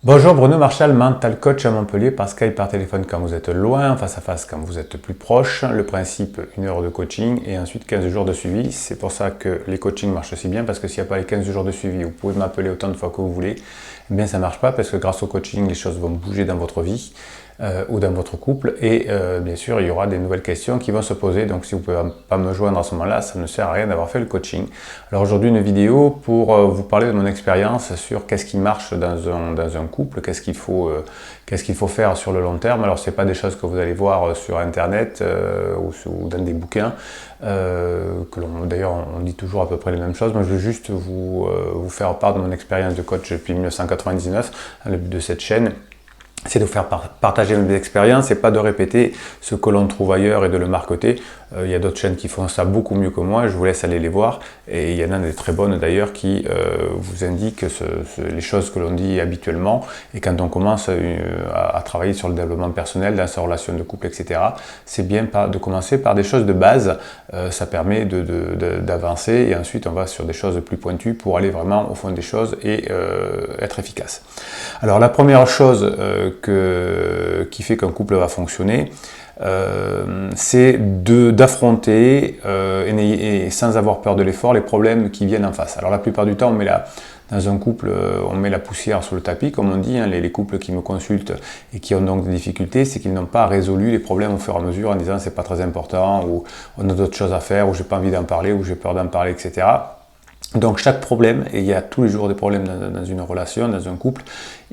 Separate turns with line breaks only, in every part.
Bonjour, Bruno Marchal, mental coach à Montpellier, par Skype, par téléphone quand vous êtes loin, face à face quand vous êtes plus proche. Le principe, 1 heure de coaching et ensuite 15 jours de suivi. C'est pour ça que les coachings marchent si bien, parce que s'il n'y a pas les 15 jours de suivi, vous pouvez m'appeler autant de fois que vous voulez, eh bien ça ne marche pas, parce que grâce au coaching, les choses vont bouger dans votre vie ou dans votre couple, et bien sûr, il y aura des nouvelles questions qui vont se poser. Donc si vous ne pouvez pas me joindre à ce moment-là, ça ne sert à rien d'avoir fait le coaching. Alors aujourd'hui, une vidéo pour vous parler de mon expérience sur qu'est-ce qui marche dans un couple, qu'est-ce qu'il faut faire sur le long terme. Alors c'est pas des choses que vous allez voir sur internet ou dans des bouquins, d'ailleurs on dit toujours à peu près les mêmes choses. Moi je veux juste vous faire part de mon expérience de coach depuis 1999. Le but de cette chaîne, c'est de vous faire partager mes expériences et pas de répéter ce que l'on trouve ailleurs et de le marketer. Il y a d'autres chaînes qui font ça beaucoup mieux que moi, je vous laisse aller les voir. Et il y en a des très bonnes d'ailleurs qui vous indiquent les choses que l'on dit habituellement. Et quand on commence à travailler sur le développement personnel, dans sa relation de couple, etc., c'est bien de commencer par des choses de base. Ça permet d'avancer et ensuite on va sur des choses plus pointues pour aller vraiment au fond des choses et être efficace. Alors la première chose qui fait qu'un couple va fonctionner, c'est d'affronter et sans avoir peur de l'effort les problèmes qui viennent en face. Alors la plupart du temps, dans un couple, on met la poussière sous le tapis, comme on dit, hein, les couples qui me consultent et qui ont donc des difficultés, c'est qu'ils n'ont pas résolu les problèmes au fur et à mesure en disant c'est pas très important, ou on a d'autres choses à faire, ou j'ai pas envie d'en parler, ou j'ai peur d'en parler, etc. Donc chaque problème, et il y a tous les jours des problèmes dans une relation, dans un couple,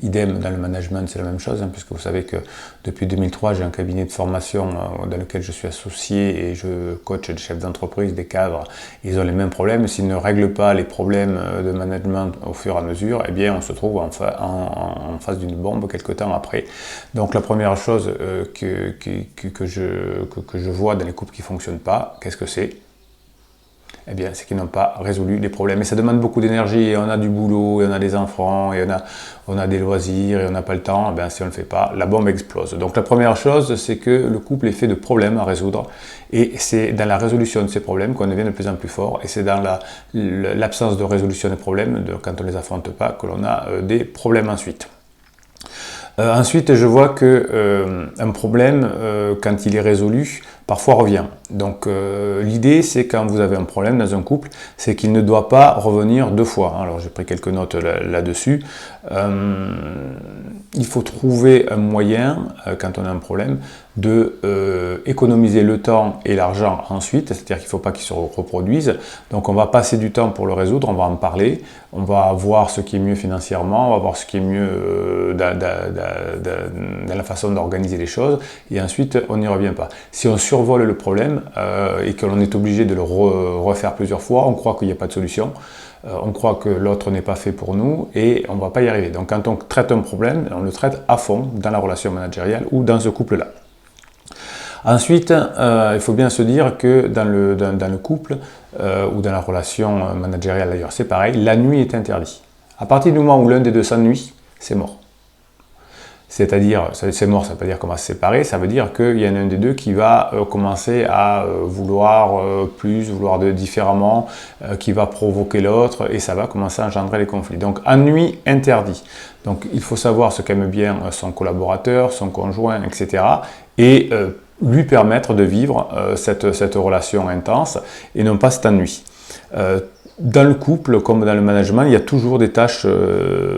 idem dans le management, c'est la même chose, hein, puisque vous savez que depuis 2003 j'ai un cabinet de formation dans lequel je suis associé et je coach des chefs d'entreprise, des cadres, ils ont les mêmes problèmes. S'ils ne règlent pas les problèmes de management au fur et à mesure, eh bien on se trouve en face d'une bombe quelque temps après. Donc la première chose que je vois dans les couples qui ne fonctionnent pas, qu'est-ce que c'est ? Eh bien, c'est qu'ils n'ont pas résolu les problèmes. Et ça demande beaucoup d'énergie, et on a du boulot, et on a des enfants, et on a des loisirs, et on n'a pas le temps. Eh bien, si on ne le fait pas, la bombe explose. Donc la première chose, c'est que le couple est fait de problèmes à résoudre, et c'est dans la résolution de ces problèmes qu'on devient de plus en plus fort, et c'est dans l'absence de résolution des problèmes, quand on ne les affronte pas, que l'on a des problèmes ensuite. Ensuite, je vois qu'un problème, quand il est résolu, parfois revient. Donc l'idée, c'est quand vous avez un problème dans un couple, c'est qu'il ne doit pas revenir 2 fois. Alors j'ai pris quelques notes là-dessus. Il faut trouver un moyen, quand on a un problème, de économiser le temps et l'argent ensuite, c'est-à-dire qu'il ne faut pas qu'il se reproduise. Donc on va passer du temps pour le résoudre, on va en parler, on va voir ce qui est mieux financièrement, on va voir ce qui est mieux dans la façon d'organiser les choses, et ensuite on n'y revient pas. Si on survole le problème et que l'on est obligé de le refaire plusieurs fois, on croit qu'il n'y a pas de solution. On croit que l'autre n'est pas fait pour nous et on ne va pas y arriver. Donc quand on traite un problème, on le traite à fond dans la relation managériale ou dans ce couple-là. Ensuite, il faut bien se dire que dans le couple ou dans la relation managériale d'ailleurs, c'est pareil, la nuit est interdite. À partir du moment où l'un des deux s'ennuie, c'est mort. C'est-à-dire, c'est mort, ça ne veut pas dire qu'on va se séparer, ça veut dire qu'il y en a un des deux qui va commencer à vouloir plus, vouloir différemment, qui va provoquer l'autre, et ça va commencer à engendrer les conflits. Donc, ennui interdit. Donc, il faut savoir ce qu'aime bien son collaborateur, son conjoint, etc. et lui permettre de vivre cette relation intense et non pas cet ennui. Dans le couple, comme dans le management, il y a toujours des tâches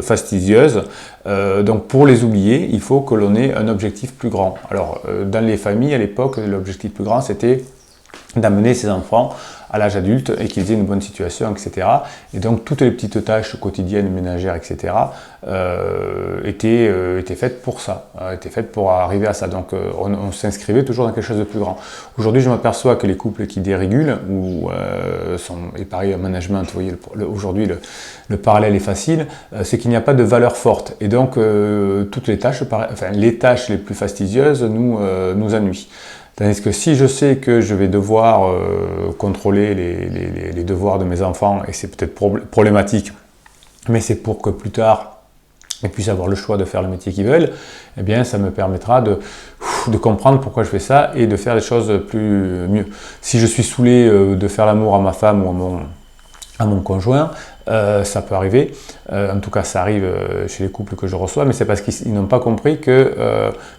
fastidieuses. Donc pour les oublier, il faut que l'on ait un objectif plus grand. Alors dans les familles, à l'époque, l'objectif plus grand, c'était d'amener ses enfants à l'âge adulte et qu'ils aient une bonne situation, etc. Et donc toutes les petites tâches quotidiennes, ménagères, etc. étaient faites pour ça, étaient faites pour arriver à ça. Donc on s'inscrivait toujours dans quelque chose de plus grand. Aujourd'hui, je m'aperçois que les couples qui dérégulent, et pareil en management, vous voyez, aujourd'hui le parallèle est facile, c'est qu'il n'y a pas de valeur forte. Et donc toutes les tâches, les tâches les plus fastidieuses nous ennuient. Tandis que si je sais que je vais devoir contrôler les devoirs de mes enfants, et c'est peut-être problématique, mais c'est pour que plus tard, ils puissent avoir le choix de faire le métier qu'ils veulent, eh bien ça me permettra de comprendre pourquoi je fais ça et de faire les choses mieux. Si je suis saoulé de faire l'amour à ma femme ou à mon conjoint, Ça peut arriver, en tout cas ça arrive chez les couples que je reçois, mais c'est parce qu'ils n'ont pas compris que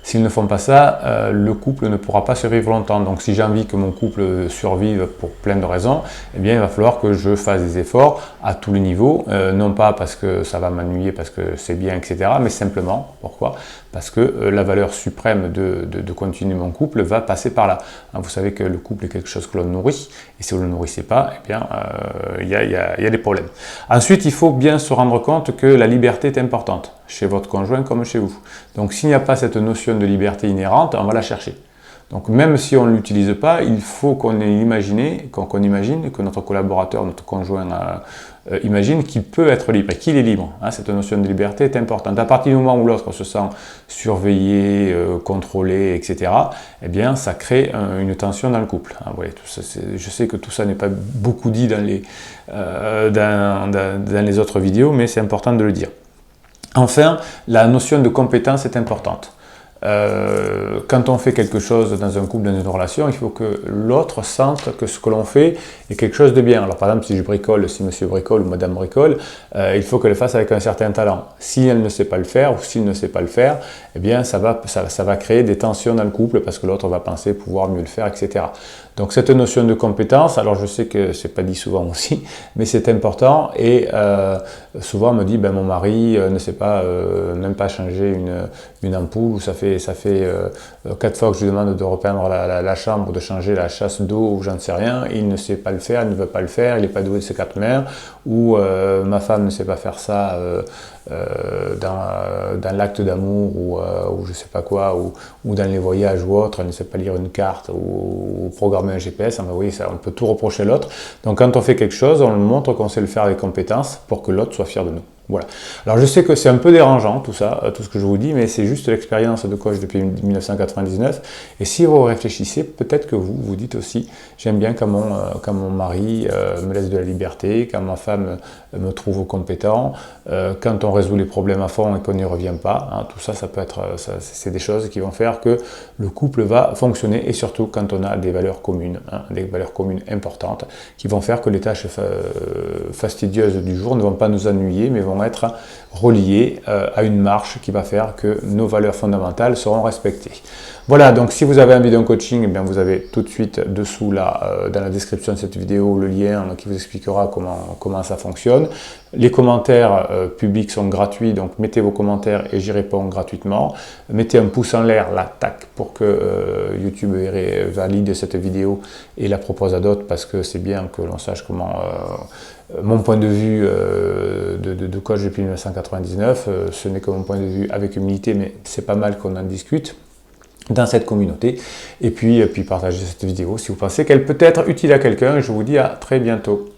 s'ils ne font pas ça, le couple ne pourra pas survivre longtemps. Donc si j'ai envie que mon couple survive pour plein de raisons, eh bien il va falloir que je fasse des efforts à tous les niveaux, non pas parce que ça va m'ennuyer, parce que c'est bien, etc., mais simplement, pourquoi? Parce que la valeur suprême de continuer mon couple va passer par là. Vous savez que le couple est quelque chose que l'on nourrit, et si vous ne le nourrissez pas, eh bien il y a des problèmes. Ensuite, il faut bien se rendre compte que la liberté est importante, chez votre conjoint comme chez vous. Donc s'il n'y a pas cette notion de liberté inhérente, on va la chercher. Donc même si on ne l'utilise pas, il faut qu'on imagine que notre collaborateur, notre conjoint imagine qu'il peut être libre et qu'il est libre. Cette notion de liberté est importante. À partir du moment où l'autre se sent surveillé, contrôlé, etc., eh bien ça crée une tension dans le couple. Je sais que tout ça n'est pas beaucoup dit dans les autres vidéos, mais c'est important de le dire. Enfin, la notion de compétence est importante. Quand on fait quelque chose dans un couple, dans une relation, il faut que l'autre sente que ce que l'on fait est quelque chose de bien. Alors par exemple, si je bricole, si monsieur bricole ou madame bricole, il faut qu'elle le fasse avec un certain talent. Si elle ne sait pas le faire ou s'il ne sait pas le faire, eh bien ça va créer des tensions dans le couple parce que l'autre va penser pouvoir mieux le faire, etc. Donc cette notion de compétence, alors je sais que c'est pas dit souvent aussi, mais c'est important et souvent on me dit mon mari ne sait pas même pas changer une ampoule, ou ça fait 4 fois que je lui demande de repeindre la chambre, de changer la chasse d'eau ou j'en sais rien, il ne sait pas le faire, il ne veut pas le faire, il n'est pas doué de ses 4 mains, ou ma femme ne sait pas faire ça dans l'acte d'amour ou je sais pas quoi, ou dans les voyages ou autre, elle ne sait pas lire une carte ou programmer un GPS, vous voyez, on peut tout reprocher à l'autre. Donc quand on fait quelque chose, on montre qu'on sait le faire avec compétence pour que l'autre soit fier de nous. Voilà. Alors je sais que c'est un peu dérangeant tout ça, tout ce que je vous dis, mais c'est juste l'expérience de coach depuis 1999. Et si vous réfléchissez, peut-être que vous dites aussi, j'aime bien quand mon mari me laisse de la liberté, quand ma femme me trouve compétent, quand on résout les problèmes à fond et qu'on n'y revient pas. Tout ça, c'est des choses qui vont faire que le couple va fonctionner, et surtout quand on a des valeurs communes, des valeurs communes importantes, qui vont faire que les tâches fastidieuses du jour ne vont pas nous ennuyer, mais vont être reliées à une marche qui va faire que nos valeurs fondamentales seront respectées. Voilà, donc si vous avez envie d'un coaching, eh bien vous avez tout de suite dessous là, dans la description de cette vidéo, le lien qui vous expliquera comment ça fonctionne. Les commentaires publics sont gratuits, donc mettez vos commentaires et j'y réponds gratuitement. Mettez un pouce en l'air, là, tac, pour que YouTube valide cette vidéo et la propose à d'autres, parce que c'est bien que l'on sache comment mon point de vue de coach depuis 1999, ce n'est que mon point de vue avec humilité, mais c'est pas mal qu'on en discute dans cette communauté. Et puis partagez cette vidéo si vous pensez qu'elle peut être utile à quelqu'un. Je vous dis à très bientôt.